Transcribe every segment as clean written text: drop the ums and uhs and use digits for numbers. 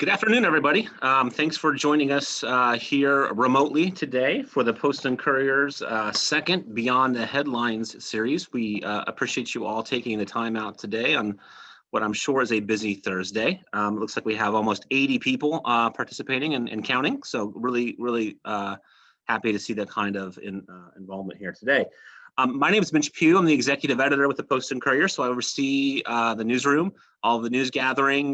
Good afternoon, everybody. Thanks for joining us here remotely today for the Post and Courier's second Beyond the Headlines series. We appreciate you all taking the time out today on what I'm sure is a busy Thursday. It looks like we have almost 80 people participating and counting. So really happy to see that kind of involvement here today. My name is Mitch Pugh. I'm the executive editor with the Post and Courier, so I oversee the newsroom, all the news gathering,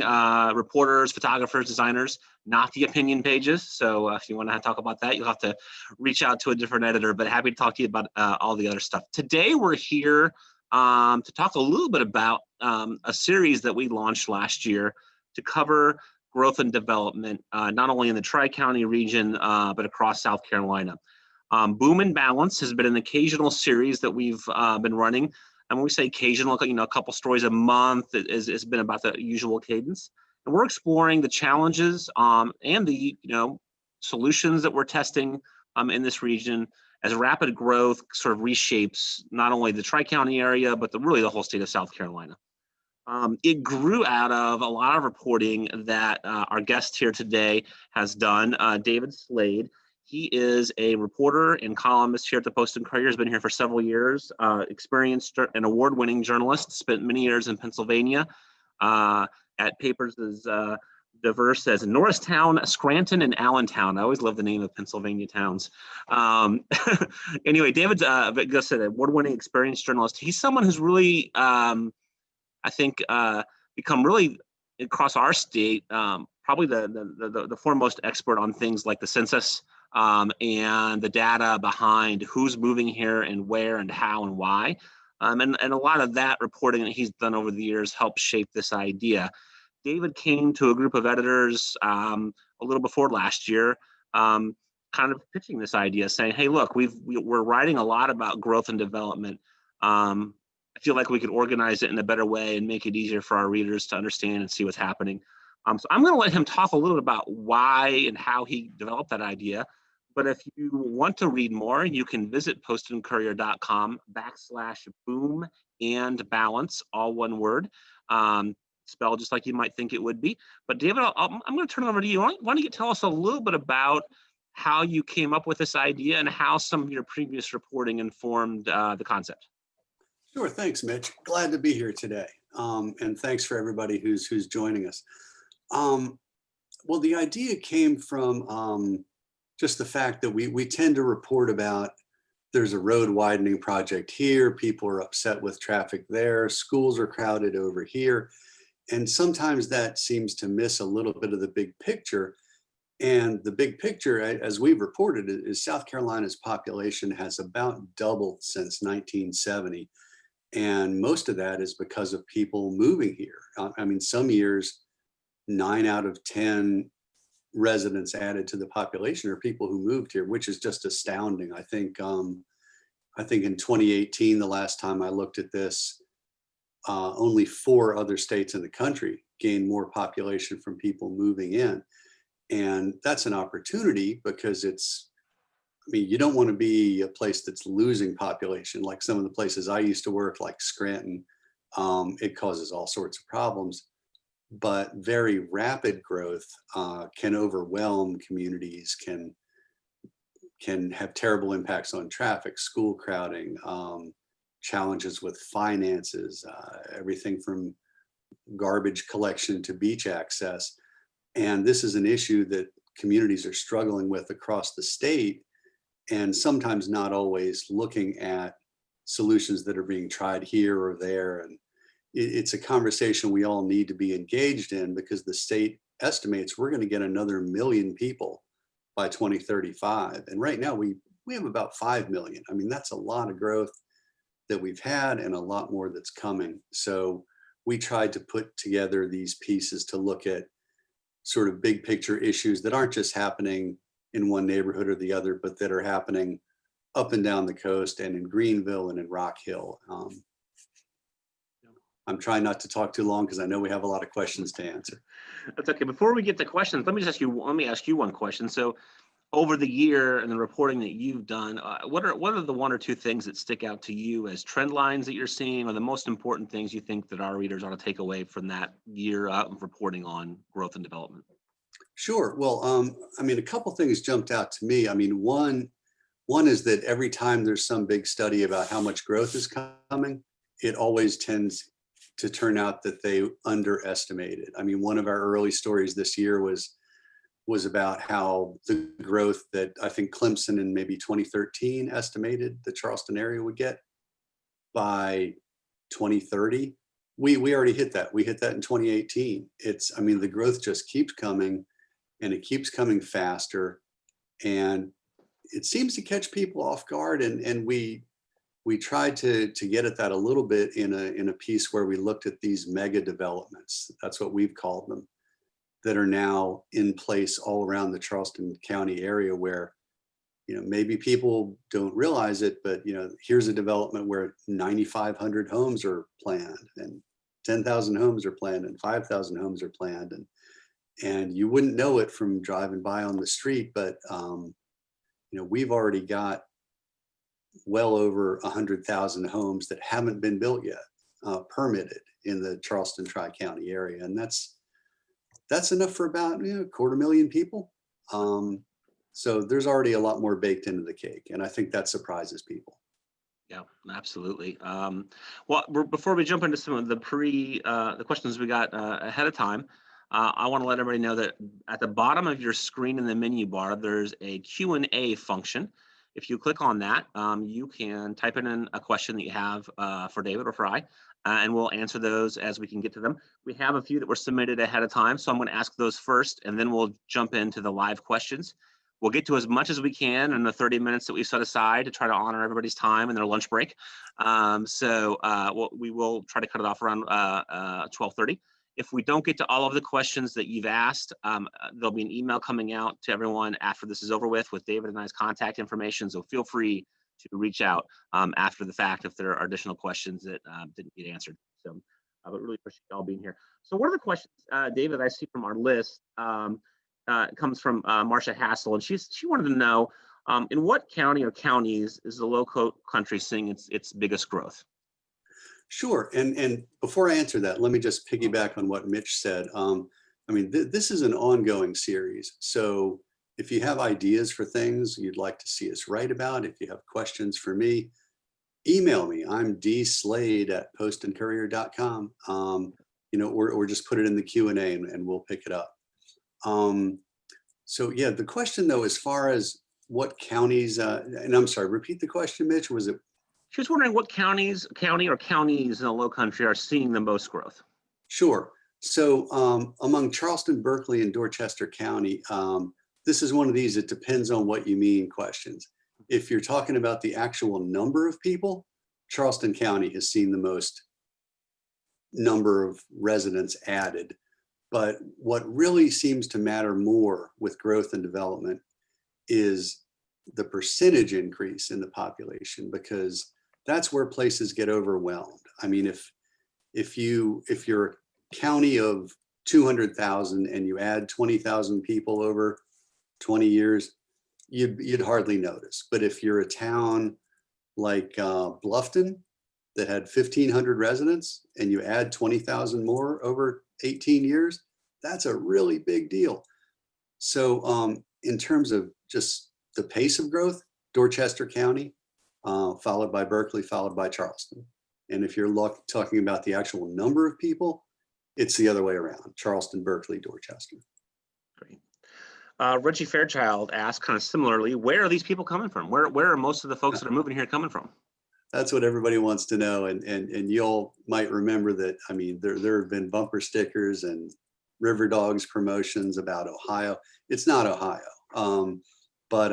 reporters, photographers, designers, not the opinion pages. So if you want to talk about that, you'll have to reach out to a different editor, but happy to talk to you about all the other stuff. Today, we're here to talk a little bit about a series that we launched last year to cover growth and development, not only in the Tri-County region, but across South Carolina. Boom and Balance has been an occasional series that we've been running. And when we say occasional, a couple stories a month has been about the usual cadence. And we're exploring the challenges and the solutions that we're testing in this region as rapid growth sort of reshapes not only the Tri-County area, but really the whole state of South Carolina. It grew out of a lot of reporting that our guest here today has done, David Slade. He is a reporter and columnist here at the Post and Courier. Has been here for several years. Experienced and award-winning journalist. Spent many years in Pennsylvania at papers as diverse as Norristown, Scranton, and Allentown. I always love the name of Pennsylvania towns. Anyway, David's like I said, award-winning, experienced journalist. He's someone who's really, I think, become really across our state probably the foremost expert on things like the census. And the data behind who's moving here and where and how and why. And a lot of that reporting that he's done over the years helped shape this idea. David came to a group of editors a little before last year, kind of pitching this idea, saying, hey, look, we're writing a lot about growth and development. I feel like we could organize it in a better way and make it easier for our readers to understand and see what's happening. So I'm going to let him talk a little bit about why and how he developed that idea. But if you want to read more, you can visit postandcourier.com/boom and balance, all one word, spelled just like you might think it would be. But David, I'm going to turn it over to you. Why don't you tell us a little bit about how you came up with this idea and how some of your previous reporting informed the concept? Sure, thanks, Mitch. Glad to be here today. And thanks for everybody who's joining us. Well, the idea came from just the fact that we tend to report about there's a road widening project here, people are upset with traffic there, schools are crowded over here. And sometimes that seems to miss a little bit of the big picture. And the big picture, as we've reported, is South Carolina's population has about doubled since 1970. And most of that is because of people moving here. I mean, some years, 9 out of 10 residents added to the population are people who moved here, which is just astounding. I think in 2018, the last time I looked at this, only 4 other states in the country gained more population from people moving in. And that's an opportunity because you don't want to be a place that's losing population like some of the places I used to work, like Scranton. It causes all sorts of problems. But very rapid growth can overwhelm communities, can have terrible impacts on traffic, school crowding, challenges with finances, everything from garbage collection to beach access. And this is an issue that communities are struggling with across the state, and sometimes not always looking at solutions that are being tried here or there. And it's a conversation we all need to be engaged in because the state estimates we're going to get another 1 million people by 2035. And right now we have about 5 million. I mean, that's a lot of growth that we've had and a lot more that's coming. So we tried to put together these pieces to look at sort of big picture issues that aren't just happening in one neighborhood or the other, but that are happening up and down the coast and in Greenville and in Rock Hill. I'm trying not to talk too long because I know we have a lot of questions to answer. That's okay. Before we get to questions, let me ask you one question. So over the year and the reporting that you've done, what are the 1 or 2 things that stick out to you as trend lines that you're seeing, or the most important things you think that our readers ought to take away from that year of reporting on growth and development? Sure. Well, I mean, a couple things jumped out to me. I mean, one is that every time there's some big study about how much growth is coming, it always tends to turn out that they underestimated. I mean, one of our early stories this year was about how the growth that I think Clemson in maybe 2013 estimated the Charleston area would get by 2030. We already hit that. We hit that in 2018. I mean, the growth just keeps coming and it keeps coming faster. And it seems to catch people off guard. And we tried to get at that a little bit in a piece where we looked at these mega developments. That's what we've called them, that are now in place all around the Charleston County area where, maybe people don't realize it, but, here's a development where 9,500 homes are planned and 10,000 homes are planned and 5,000 homes are planned. And you wouldn't know it from driving by on the street, but, we've already got well over 100,000 homes that haven't been built yet, permitted in the Charleston Tri-County area. And that's enough for about 250,000 people. So there's already a lot more baked into the cake. And I think that surprises people. Yeah, absolutely. Well, before we jump into some of the questions we got ahead of time, I want to let everybody know that at the bottom of your screen in the menu bar, there's a Q&A function. If you click on that, you can type in a question that you have for David or for I, and we'll answer those as we can get to them. We have a few that were submitted ahead of time, so I'm going to ask those first, and then we'll jump into the live questions. We'll get to as much as we can in the 30 minutes that we've set aside to try to honor everybody's time and their lunch break. We will try to cut it off around 12:30. If we don't get to all of the questions that you've asked, there'll be an email coming out to everyone after this is over with David and I's contact information. So feel free to reach out after the fact if there are additional questions that didn't get answered. So I would really appreciate y'all being here. So one of the questions, David, I see from our list comes from Marcia Hassel, and she wanted to know in what county or counties is the Lowcountry seeing its biggest growth? Sure. And before I answer that, let me just piggyback on what Mitch said. I mean, this is an ongoing series. So if you have ideas for things you'd like to see us write about, if you have questions for me, email me. I'm dsslade@postandcourier.com. Or just put it in the Q&A and we'll pick it up. So yeah, the question though, as far as what counties, and I'm sorry, repeat the question, Mitch. Was it? She was wondering what county or counties in the Lowcountry are seeing the most growth. Sure. So among Charleston, Berkeley, and Dorchester County, this is one of these, it depends on what you mean questions. If you're talking about the actual number of people, Charleston County has seen the most number of residents added. But what really seems to matter more with growth and development is the percentage increase in the population, because that's where places get overwhelmed. I mean, if you're a county of 200,000 and you add 20,000 people over 20 years, you'd hardly notice. But if you're a town like Bluffton that had 1,500 residents and you add 20,000 more over 18 years, that's a really big deal. So in terms of just the pace of growth, Dorchester County, followed by Berkeley, followed by Charleston. And if you're talking about the actual number of people, it's the other way around: Charleston, Berkeley, Dorchester. Great. Reggie Fairchild asked kind of similarly, where are these people coming from? Where are most of the folks that are moving here coming from? That's what everybody wants to know. And you all might remember that, I mean, there have been bumper stickers and River Dogs promotions about Ohio. It's not Ohio. But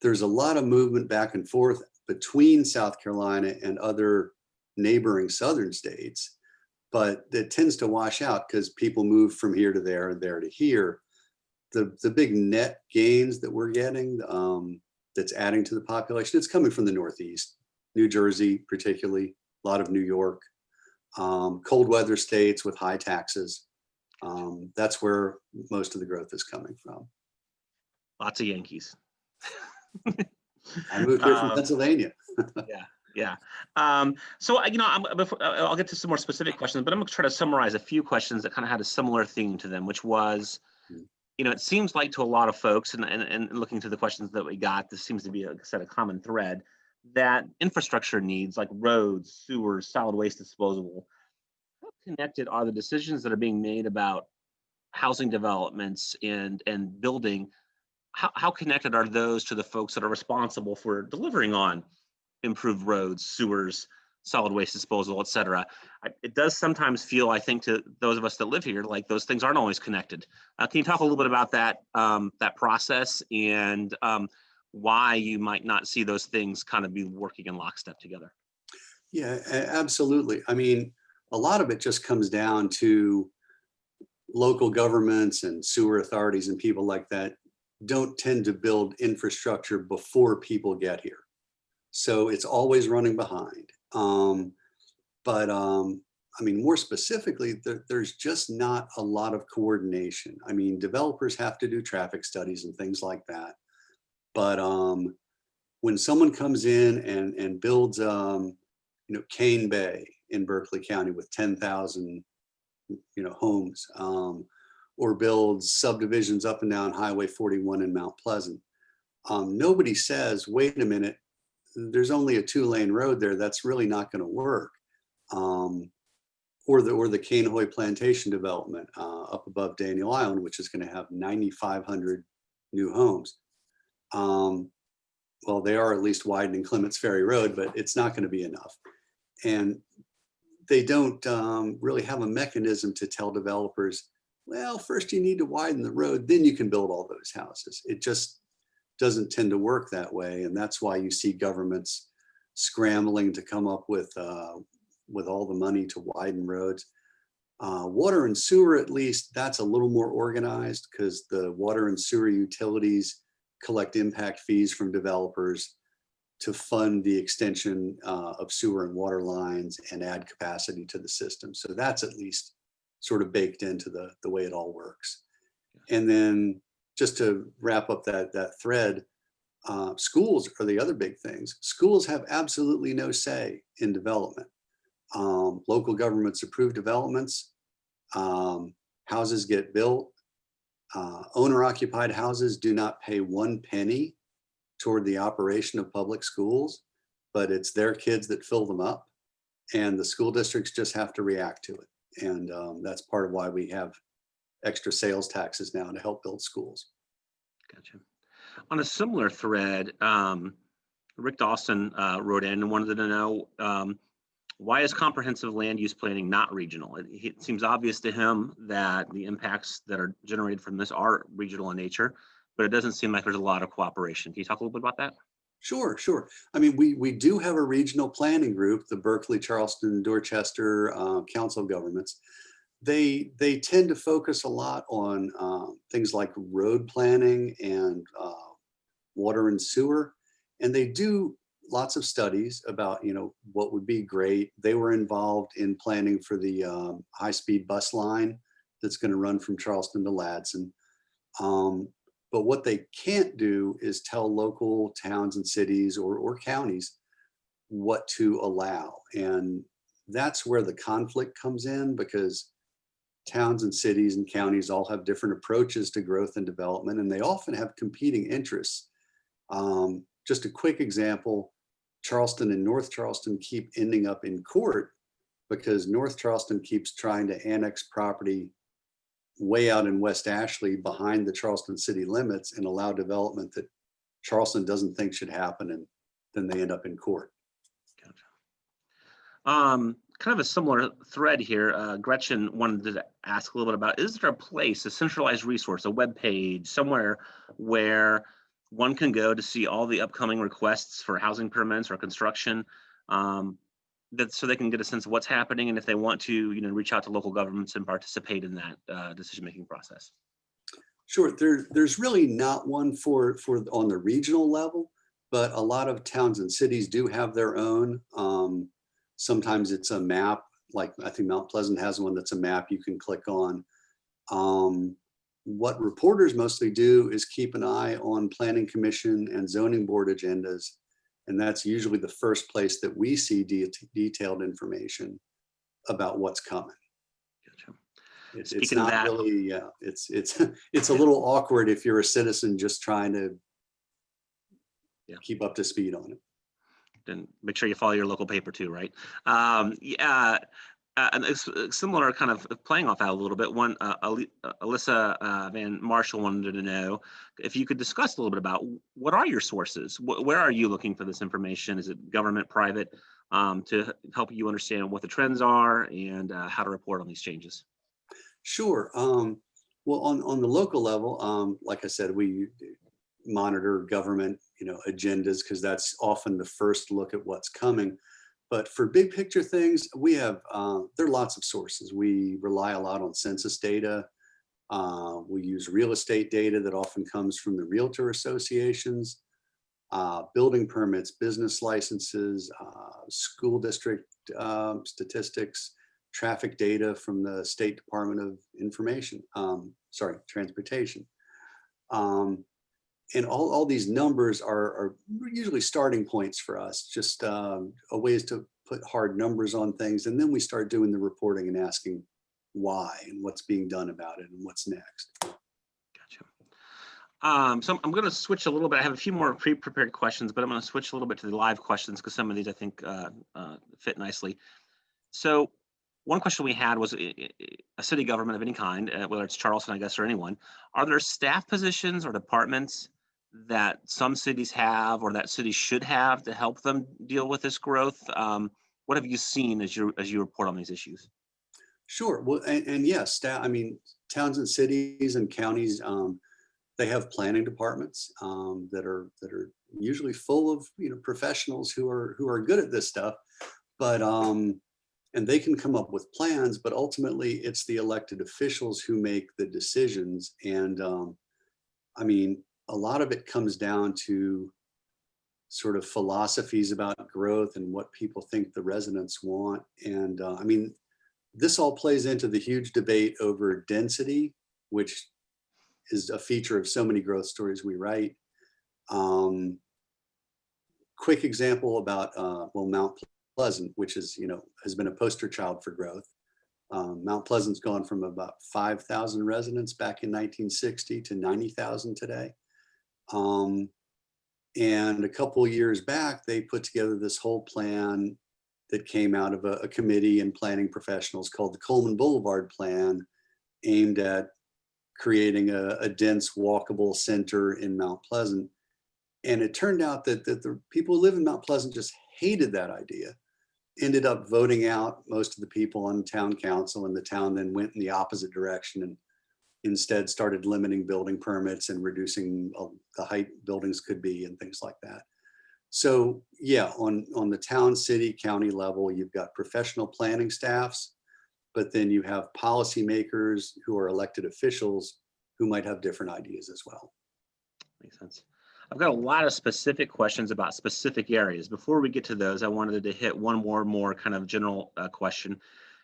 there's a lot of movement back and forth between South Carolina and other neighboring southern states, but it tends to wash out because people move from here to there and there to here. The big net gains that we're getting, that's adding to the population, it's coming from the Northeast, New Jersey particularly, a lot of New York, cold weather states with high taxes. That's where most of the growth is coming from. Lots of Yankees. I moved here from Pennsylvania. Yeah. So I'll get to some more specific questions, but I'm going to try to summarize a few questions that kind of had a similar theme to them, which was, it seems like to a lot of folks, and looking to the questions that we got, this seems to be a common thread, that infrastructure needs like roads, sewers, solid waste disposal, how connected are the decisions that are being made about housing developments and building? How connected are those to the folks that are responsible for delivering on improved roads, sewers, solid waste disposal, et cetera? It does sometimes feel, I think, to those of us that live here, like those things aren't always connected. Can you talk a little bit about that process and why you might not see those things kind of be working in lockstep together? Yeah, absolutely. I mean, a lot of it just comes down to local governments and sewer authorities and people like that don't tend to build infrastructure before people get here. So it's always running behind. But I mean, more specifically, there's just not a lot of coordination. I mean, developers have to do traffic studies and things like that. But when someone comes in and builds, Cane Bay in Berkeley County with 10,000, homes, or builds subdivisions up and down Highway 41 in Mount Pleasant, nobody says, wait a minute, there's only a 2-lane road there. That's really not going to work. Or the Canehoy Plantation development up above Daniel Island, which is going to have 9,500 new homes. Well, they are at least widening Clements Ferry Road, but it's not going to be enough. And they don't really have a mechanism to tell developers, well, first you need to widen the road, then you can build all those houses. It just doesn't tend to work that way. And that's why you see governments scrambling to come up with all the money to widen roads. Water and sewer, at least, that's a little more organized because the water and sewer utilities collect impact fees from developers to fund the extension of sewer and water lines and add capacity to the system. So that's at least sort of baked into the way it all works. And then just to wrap up that thread, schools are the other big things. Schools have absolutely no say in development. Local governments approve developments, houses get built, owner-occupied houses do not pay 1 penny toward the operation of public schools, but it's their kids that fill them up, and the school districts just have to react to it. And that's part of why we have extra sales taxes now to help build schools. Gotcha. On a similar thread, Rick Dawson wrote in and wanted to know, why is comprehensive land use planning not regional? It seems obvious to him that the impacts that are generated from this are regional in nature, but it doesn't seem like there's a lot of cooperation. Can you talk a little bit about that? Sure. I mean, we do have a regional planning group, the Berkeley, Charleston, Dorchester Council of Governments. They tend to focus a lot on things like road planning and water and sewer, and they do lots of studies about what would be great. They were involved in planning for the high-speed bus line that's going to run from Charleston to Ladson. But what they can't do is tell local towns and cities or counties what to allow. And that's where the conflict comes in, because towns and cities and counties all have different approaches to growth and development, and they often have competing interests. Just a quick example, Charleston and North Charleston keep ending up in court because North Charleston keeps trying to annex property way out in West Ashley behind the Charleston city limits and allow development that Charleston doesn't think should happen, and then they end up in court. Gotcha. Kind of a similar thread here. Gretchen wanted to ask a little bit about, is there a place, a centralized resource, a web page, somewhere where one can go to see all the upcoming requests for housing permits or construction, so they can get a sense of what's happening, and if they want to, reach out to local governments and participate in that decision-making process? Sure. There's really not one for on the regional level, but a lot of towns and cities do have their own. Sometimes it's a map, like I think Mount Pleasant has one that's a map you can click on. What reporters mostly do is keep an eye on Planning Commission and Zoning Board agendas, and that's usually the first place that we see detailed information about what's coming. Gotcha. It's Speaking of not that, really, yeah, it's a little awkward if you're a citizen just trying to yeah, keep up to speed on it. then make sure you follow your local paper too, right? Yeah, and it's similar, kind of playing off that a little bit. Alyssa Van Marshall wanted to know if you could discuss a little bit about what are your sources? Where are you looking for this information? Is it government, private, to help you understand what the trends are and how to report on these changes? Sure. Well, on the local level, like I said, we monitor government, agendas because that's often the first look at what's coming. But for big picture things, we have there are lots of sources. We rely a lot on census data. We use real estate data that often comes from the realtor associations, building permits, business licenses, school district statistics, traffic data from the State Department of Transportation. And all these numbers are usually starting points for us, just a ways to put hard numbers on things. And then we start doing the reporting and asking why and what's being done about it and what's next. Gotcha. So I'm going to switch a little bit. I have a few more pre-prepared questions, but I'm going to switch a little bit to the live questions because some of these I think fit nicely. So one question we had was a city government of any kind, whether it's Charleston, I guess, or anyone. Are there staff positions or departments that some cities have or that cities should have to help them deal with this growth? What have you seen as you report on these issues? Sure. Well, and yes, towns and cities and counties, they have planning departments that are usually full of professionals who are good at this stuff, but and they can come up with plans, but ultimately it's the elected officials who make the decisions. And a lot of it comes down to sort of philosophies about growth and what people think the residents want. And this all plays into the huge debate over density, which is a feature of so many growth stories we write. Quick example about Mount Pleasant, which is has been a poster child for growth. Mount Pleasant's gone from about 5,000 residents back in 1960 to 90,000 today. And a couple of years back, they put together this whole plan that came out of a committee and planning professionals called the Coleman Boulevard Plan, aimed at creating a dense walkable center in Mount Pleasant. And it turned out that the people who live in Mount Pleasant just hated that idea, ended up voting out most of the people on town council, and the town then went in the opposite direction and instead started limiting building permits and reducing the height buildings could be and things like that. So yeah, on the town, city, county level, you've got professional planning staffs, but then you have policymakers who are elected officials who might have different ideas as well. Makes sense. I've got a lot of specific questions about specific areas. Before we get to those, I wanted to hit one more kind of general question,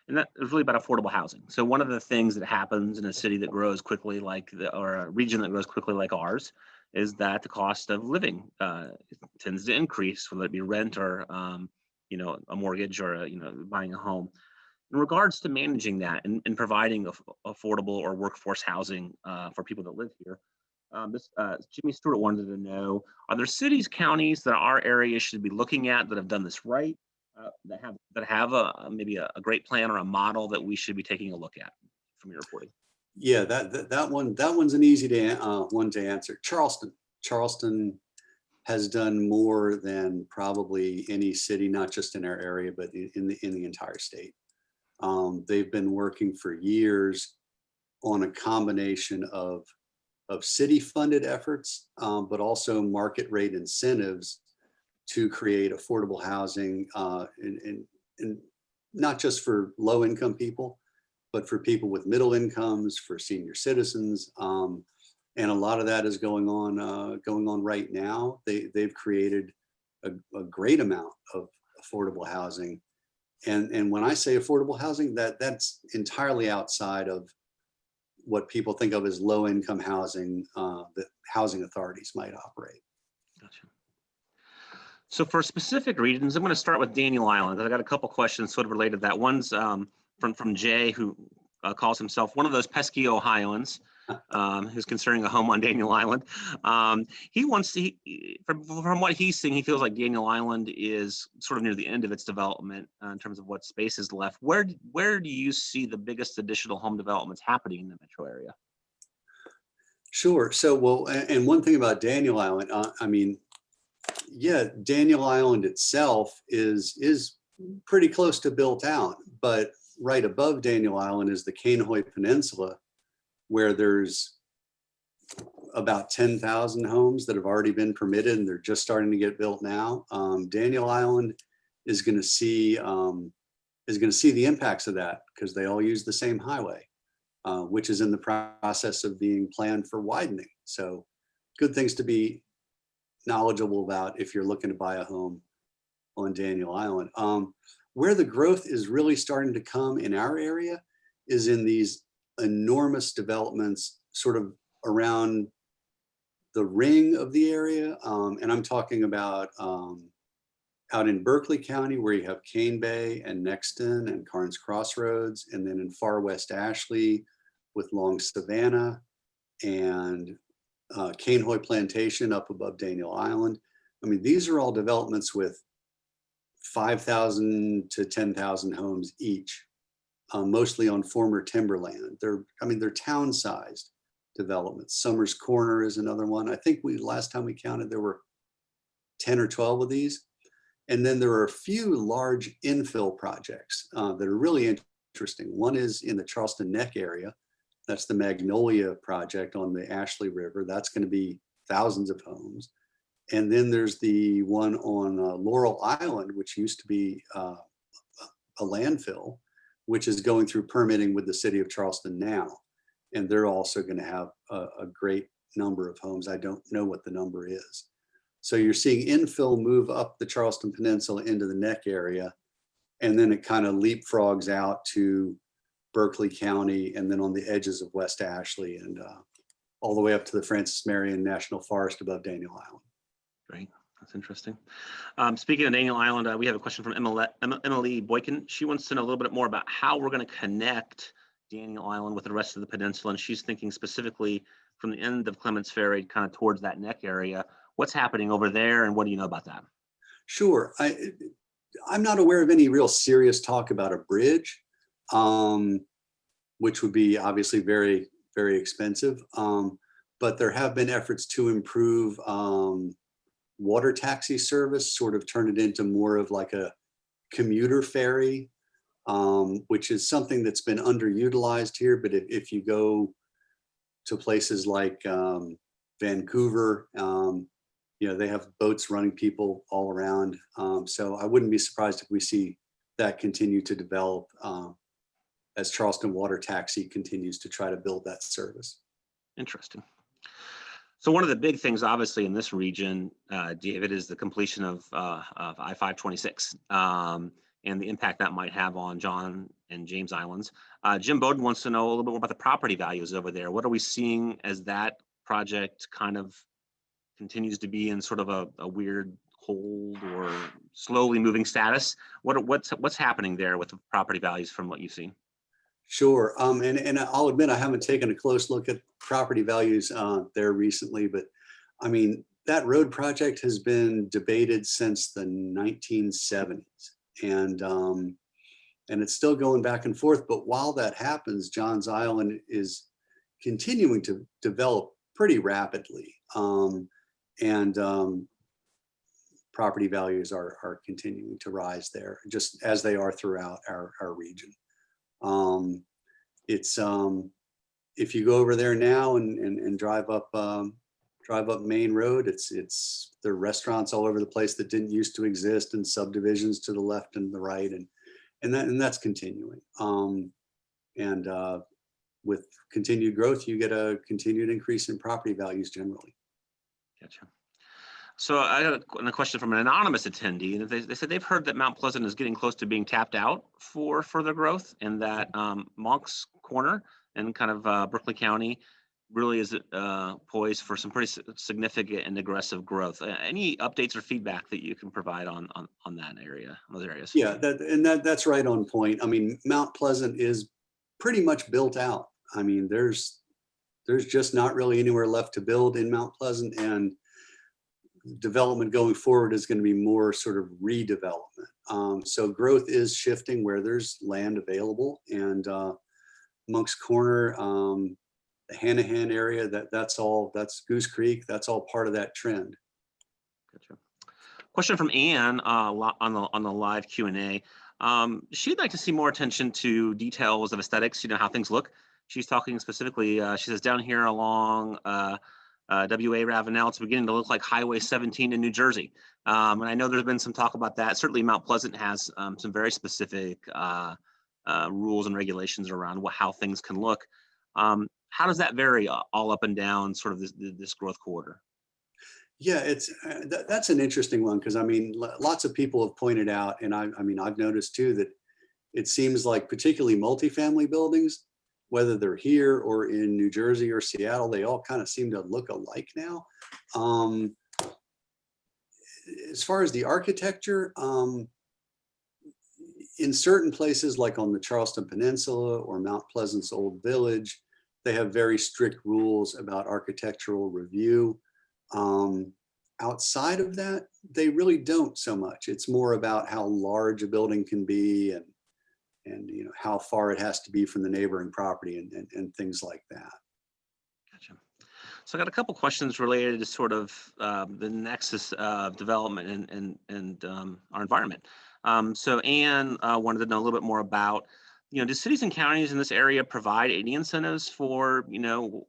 and that is really about affordable housing. So one of the things that happens in a city that grows quickly or a region that grows quickly like ours is that the cost of living tends to increase, whether it be rent or a mortgage or buying a home. In regards to managing that and providing affordable or workforce housing for people that live here, Jimmy Stewart wanted to know: are there cities, counties that our area should be looking at that have done this right, that have maybe a great plan or a model that we should be taking a look at from your reporting? Yeah, that one's an easy one to answer. Charleston has done more than probably any city, not just in our area, but in the entire state. They've been working for years on a combination of city-funded efforts, but also market rate incentives to create affordable housing, and not just for low-income people, but for people with middle incomes, for senior citizens, and a lot of that is going on right now. They've created a great amount of affordable housing, and when I say affordable housing, that's entirely outside of what people think of as low-income housing that housing authorities might operate. Gotcha. So for specific regions, I'm going to start with Daniel Island. I got a couple questions sort of related to that. One's from Jay, who calls himself one of those pesky Ohioans who's considering a home on Daniel Island. He wants to, from what he's seeing, he feels like Daniel Island is sort of near the end of its development in terms of what space is left. Where do you see the biggest additional home developments happening in the metro area? Sure. So, well, and one thing about Daniel Island, I mean, yeah, Daniel Island itself is pretty close to built out, but right above Daniel Island is the Kanehoy Peninsula, where there's about 10,000 homes that have already been permitted, and they're just starting to get built now. Daniel Island is going to see the impacts of that because they all use the same highway, which is in the process of being planned for widening. So, good things to be knowledgeable about if you're looking to buy a home on Daniel Island. Where the growth is really starting to come in our area is in these enormous developments sort of around the ring of the area. And I'm talking about out in Berkeley County, where you have Cane Bay and Nexton and Carnes Crossroads, and then in far west Ashley with Long Savannah and Kanehoy Plantation up above Daniel Island. I mean, these are all developments with 5,000 to 10,000 homes each, mostly on former timberland. They're town-sized developments. Summers Corner is another one. I think last time we counted, there were 10 or 12 of these. And then there are a few large infill projects that are really interesting. One is in the Charleston Neck area. That's the Magnolia project on the Ashley River. That's going to be thousands of homes. And then there's the one on Laurel Island, which used to be a landfill, which is going through permitting with the city of Charleston now. And they're also going to have a great number of homes. I don't know what the number is. So you're seeing infill move up the Charleston Peninsula into the Neck area, and then it kind of leapfrogs out to Berkeley County, and then on the edges of West Ashley, and all the way up to the Francis Marion National Forest above Daniel Island. Great, that's interesting. Speaking of Daniel Island, we have a question from Emily Boykin. She wants to know a little bit more about how we're going to connect Daniel Island with the rest of the peninsula, and she's thinking specifically from the end of Clements Ferry kind of towards that Neck area. What's happening over there, and what do you know about that? Sure. I'm not aware of any real serious talk about a bridge, which would be obviously very, very expensive. But there have been efforts to improve water taxi service, sort of turn it into more of like a commuter ferry, which is something that's been underutilized here. But if you go to places like Vancouver, they have boats running people all around. So I wouldn't be surprised if we see that continue to develop as Charleston Water Taxi continues to try to build that service. Interesting. So one of the big things, obviously, in this region, David, is the completion of I-526 and the impact that might have on John and James Islands. Jim Bowden wants to know a little bit more about the property values over there. What are we seeing as that project kind of continues to be in sort of a weird hold or slowly moving status? What's happening there with the property values from what you've seen? Sure. And I'll admit I haven't taken a close look at property values there recently, but I mean, that road project has been debated since the 1970s, and it's still going back and forth. But while that happens, Johns Island is continuing to develop pretty rapidly. And property values are continuing to rise there, just as they are throughout our region. It's if you go over there now and drive up Main Road, there are restaurants all over the place that didn't used to exist, and subdivisions to the left and the right, and that's continuing. And with continued growth, you get a continued increase in property values generally. Gotcha. So I got a question from an anonymous attendee, and they said they've heard that Mount Pleasant is getting close to being tapped out for further growth, and that Moncks Corner and kind of Berkeley County really is poised for some pretty significant and aggressive growth. Any updates or feedback that you can provide on that area, those areas? Yeah, that's right on point. I mean, Mount Pleasant is pretty much built out. I mean, there's just not really anywhere left to build in Mount Pleasant, and development going forward is going to be more sort of redevelopment. So growth is shifting where there's land available, and Monk's Corner, the Hanahan area, that's Goose Creek, that's all part of that trend. Gotcha. Question from Anne on the live Q&A. She'd like to see more attention to details of aesthetics, how things look. She's talking specifically, she says down here along WA Ravenel, it's beginning to look like Highway 17 in New Jersey. And I know there's been some talk about that. Certainly Mount Pleasant has some very specific rules and regulations around how things can look. How does that vary all up and down sort of this growth corridor? Yeah, that's an interesting one, because I mean, lots of people have pointed out, and I mean, I've noticed too, that it seems like particularly multifamily buildings, whether they're here or in New Jersey or Seattle, they all kind of seem to look alike now. As far as the architecture, in certain places like on the Charleston Peninsula or Mount Pleasant's Old Village, they have very strict rules about architectural review. Outside of that, they really don't so much. It's more about how large a building can be, and how far it has to be from the neighboring property, and things like that. Gotcha. So I got a couple questions related to sort of the nexus of development and our environment. So Anne wanted to know a little bit more about, do cities and counties in this area provide any incentives for,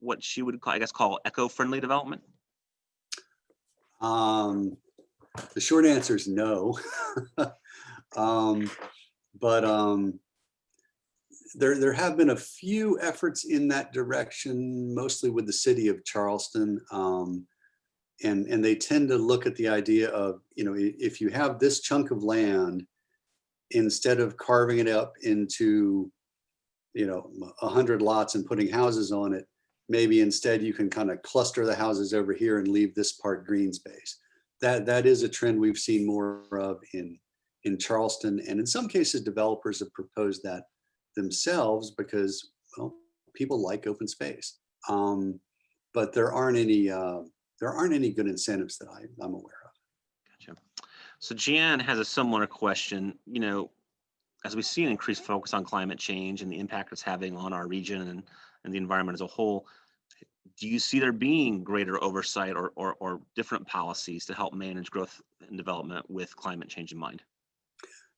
what she would call eco-friendly development? The short answer is no. There have been a few efforts in that direction, mostly with the city of Charleston. And they tend to look at the idea of, if you have this chunk of land, instead of carving it up into, 100 lots and putting houses on it, maybe instead you can kind of cluster the houses over here and leave this part green space. That is a trend we've seen more of in Charleston. And in some cases, developers have proposed that themselves because, well, people like open space. But there aren't any good incentives that I'm aware of. Gotcha. So Jan has a similar question. As we see an increased focus on climate change and the impact it's having on our region and the environment as a whole, do you see there being greater oversight or different policies to help manage growth and development with climate change in mind?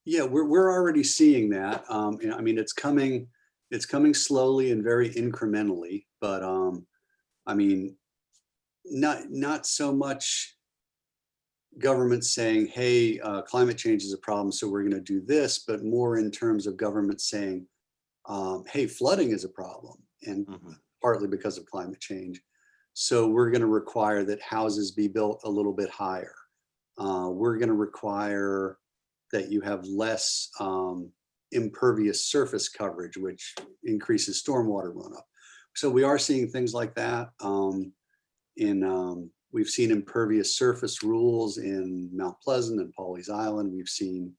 Yeah, we're already seeing that. I mean, it's coming slowly and very incrementally, but I mean, not so much government saying, hey, climate change is a problem, so we're going to do this, but more in terms of government saying, hey, flooding is a problem, and partly because of climate change. So we're going to require that houses be built a little bit higher. We're going to require that you have less impervious surface coverage, which increases stormwater runoff. So we are seeing things like that. We've seen impervious surface rules in Mount Pleasant and Pawleys Island. We've seen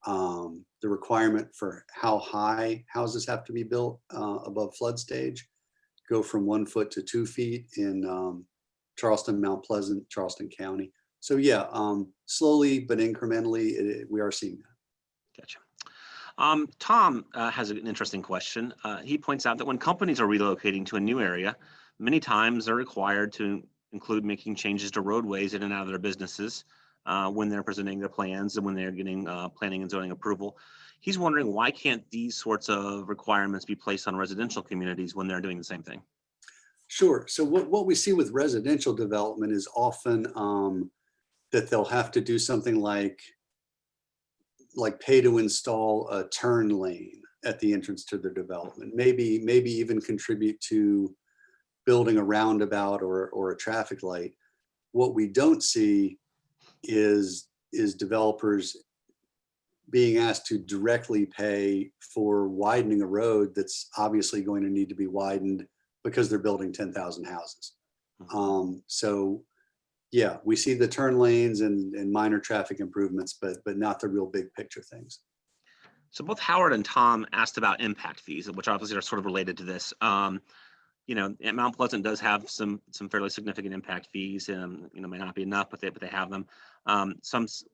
the requirement for how high houses have to be built above flood stage go from 1 foot to 2 feet in Charleston, Mount Pleasant, Charleston County. So yeah, slowly but incrementally, we are seeing that. Gotcha. Tom has an interesting question. He points out that when companies are relocating to a new area, many times they're required to include making changes to roadways in and out of their businesses when they're presenting their plans and when they're getting planning and zoning approval. He's wondering, why can't these sorts of requirements be placed on residential communities when they're doing the same thing? Sure. So what we see with residential development is often that they'll have to do something like pay to install a turn lane at the entrance to their development, maybe even contribute to building a roundabout or a traffic light. What we don't see is developers being asked to directly pay for widening a road that's obviously going to need to be widened because they're building 10,000 houses. So yeah, we see the turn lanes and minor traffic improvements, but not the real big picture things. So both Howard and Tom asked about impact fees, which obviously are sort of related to this. And Mount Pleasant does have some fairly significant impact fees, and may not be enough, but they have them. What's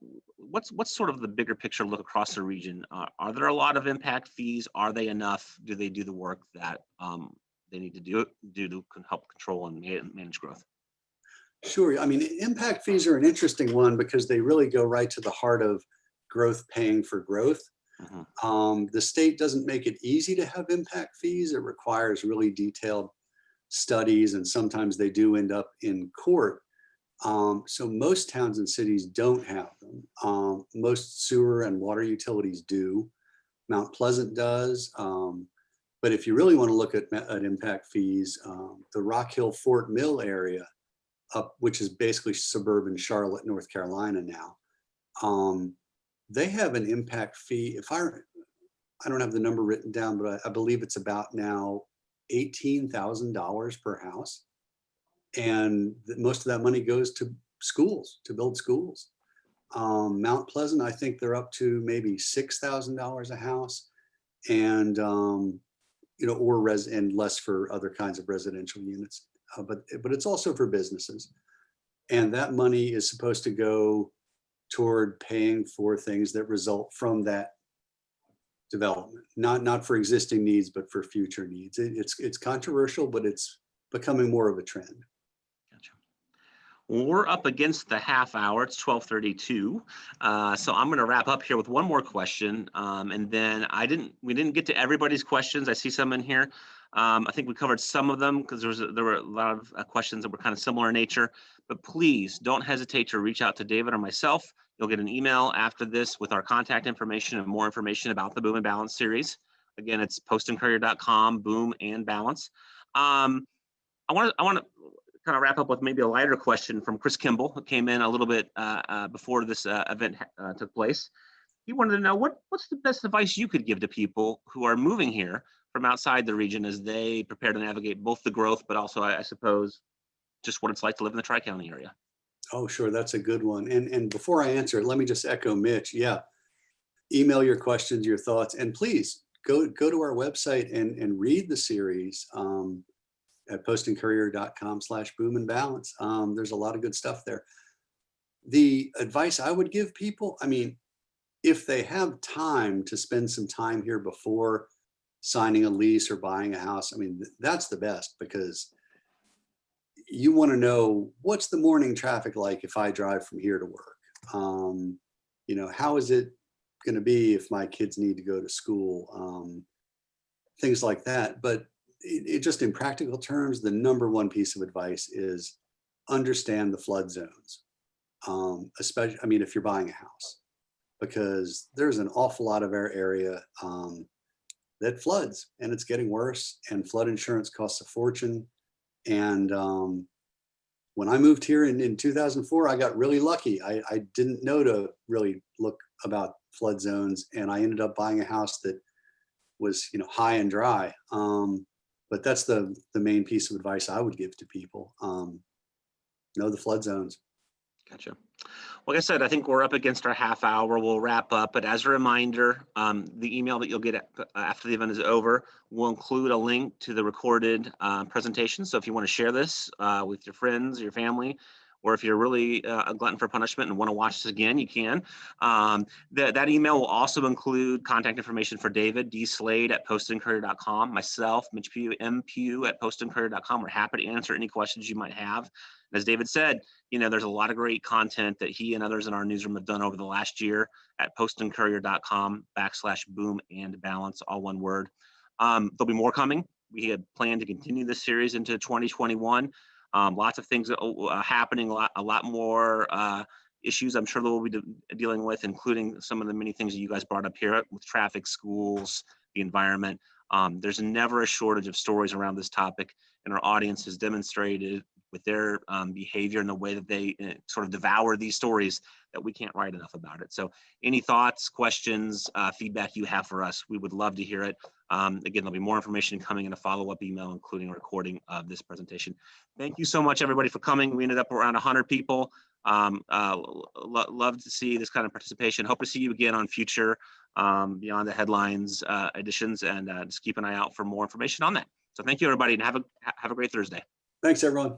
sort of the bigger picture look across the region? Are there a lot of impact fees? Are they enough? Do they do the work that they need to do to help control and manage growth? Sure. I mean, impact fees are an interesting one because they really go right to the heart of growth paying for growth. Mhm. The state doesn't make it easy to have impact fees. It requires really detailed studies, and sometimes they do end up in court. So most towns and cities don't have them. Most sewer and water utilities do. Mount Pleasant does. But if you really want to look at impact fees, the Rock Hill Fort Mill area, which is basically suburban Charlotte, North Carolina now, they have an impact fee. I don't have the number written down, but I believe it's about now $18,000 per house. And most of that money goes to schools, to build schools. Mount Pleasant, I think they're up to maybe $6,000 a house, and and less for other kinds of residential units. But it's also for businesses, and that money is supposed to go toward paying for things that result from that development, not for existing needs, but for future needs. It's controversial, but it's becoming more of a trend. Gotcha. Well, we're up against the half hour. It's 12:32. So I'm going to wrap up here with one more question. And then we didn't get to everybody's questions. I see some in here. I think we covered some of them because there were a lot of questions that were kind of similar in nature. But please don't hesitate to reach out to David or myself. You'll get an email after this with our contact information and more information about the Boom and Balance series. Again, it's postandcourier.com, Boom and Balance. I want to kind of wrap up with maybe a lighter question from Chris Kimball, who came in a little bit before this event took place. He wanted to know what's the best advice you could give to people who are moving here from outside the region as they prepare to navigate both the growth, but also, I suppose, just what it's like to live in the Tri-County area. Oh, sure. That's a good one. And before I answer it, let me just echo Mitch. Yeah. Email your questions, your thoughts, and please go to our website and read the series at postandcourier.com/boom and balance. There's a lot of good stuff there. The advice I would give people, I mean, if they have time to spend some time here before signing a lease or buying a house, I mean, that's the best, because you want to know, what's the morning traffic like if I drive from here to work? How is it going to be if my kids need to go to school? Things like that. But it just, in practical terms, the number one piece of advice is understand the flood zones. Especially, I mean, if you're buying a house, because there's an awful lot of our area that floods, and it's getting worse, and flood insurance costs a fortune. And when I moved here in 2004, I got really lucky. I didn't know to really look about flood zones, and I ended up buying a house that was, high and dry. But that's the main piece of advice I would give to people. Know the flood zones. Gotcha. Like I said, I think we're up against our half hour. We'll wrap up, but as a reminder, the email that you'll get after the event is over will include a link to the recorded presentation. So if you want to share this with your friends, your family, or if you're really a glutton for punishment and want to watch this again, you can. That email will also include contact information for David D. Slade at postandcourier.com, myself, Mitch Pugh, MPugh at postandcourier.com. We're happy to answer any questions you might have. As David said, there's a lot of great content that he and others in our newsroom have done over the last year at postandcourier.com/boom and balance, all one word. There'll be more coming. We had planned to continue this series into 2021. Lots of things happening, a lot more issues I'm sure that we'll be dealing with, including some of the many things that you guys brought up here with traffic, schools, the environment. There's never a shortage of stories around this topic, and our audience has demonstrated with their behavior and the way that they sort of devour these stories that we can't write enough about it. So any thoughts, questions, feedback you have for us, we would love to hear it. Again, there'll be more information coming in a follow-up email, including a recording of this presentation. Thank you so much, everybody, for coming. We ended up around 100 people. Love to see this kind of participation. Hope to see you again on future Beyond the Headlines editions, and just keep an eye out for more information on that. So thank you, everybody, and have a great Thursday. Thanks, everyone.